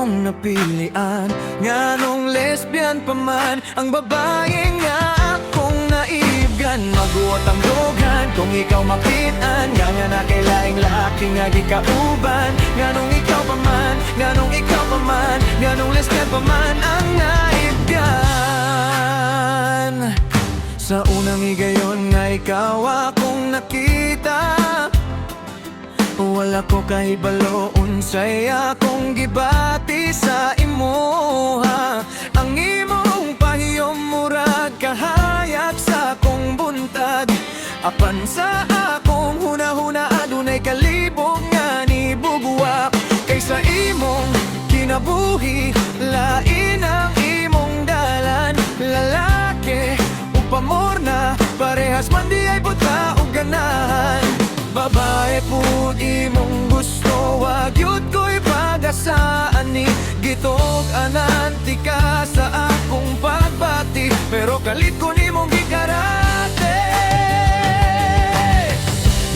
akong napilian. Nganong lesbian pa man ang babae nga akong naibgan. Maguot ang dugan kung ikaw makitaan. Nga na kailaing laki nga gikauban. Nganong ikaw pa man, nganong ikaw pa man, nganong lesbian pa man ang naibgan. Sa unang higayon nga ikaw akong nakita, wala ko kahibalo unsay akong gibati sa imuha. Ang imong pahiyom murag kahayag sa akong buntag. Apan sa akong hunahuna adunay kalibog nga ni bugwak. Kaysa imong kinabuhi lain ang imong dalan. Lalaki upamorna parehas man di ay buta o ganahan. Babae pud imong gusto, wag yun ko'y pagasaan ni gitog ananti ka sa akong pagbati. Pero kalit ko nimong gikarate.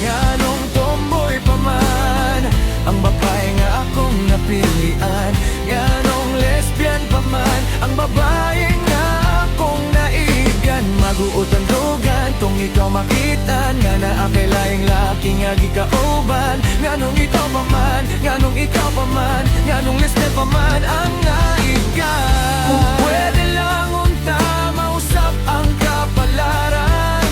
Nganong tomboy pa man ang babae nga akong napilian. Nganong lesbian pa man ang babae nga akong naibyan. Maguot ang dugan kung ikaw makitan. Nga na akay laing laki nga gikauban. Nganong ikaw pa man, nganong ikaw pa man, nganong lesbian pa man ang naibyan. Kung pwede lang unta mausap ang kapalaran,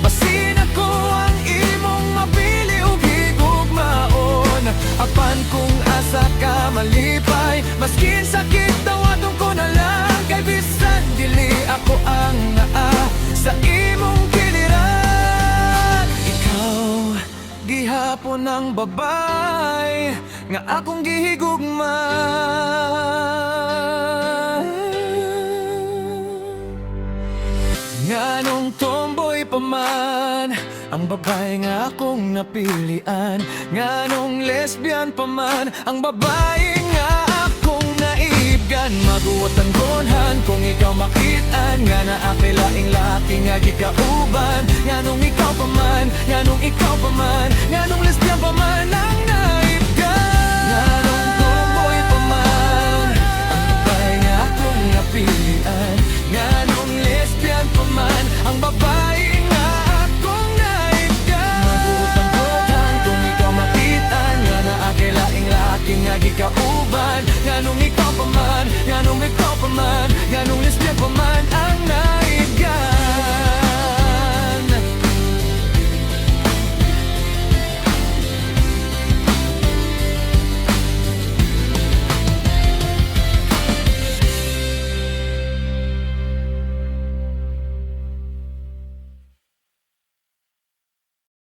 basin ako ang imong mapili ug higugmaon. Apan kung asa ka malipay, maskin sakit tawadong ko na lang. Kay bisan dili ako ang naa sa imong kiliran. Ikaw gihapon ang babay nga akong gihigugma. Nganong tomboy pa man ang babae nga akong napilian. Nganong lesbian pa man ang babae nga akong naibgan. Maguot ang gonhan kung ikaw makitaan. Nga na akay laing laki nga gikauban. Nganong ikaw pa man, nganong ikaw pa man, nganong lesbian pa man ang naibgan. Nganong tomboy pa man ang babae nga akong napilian.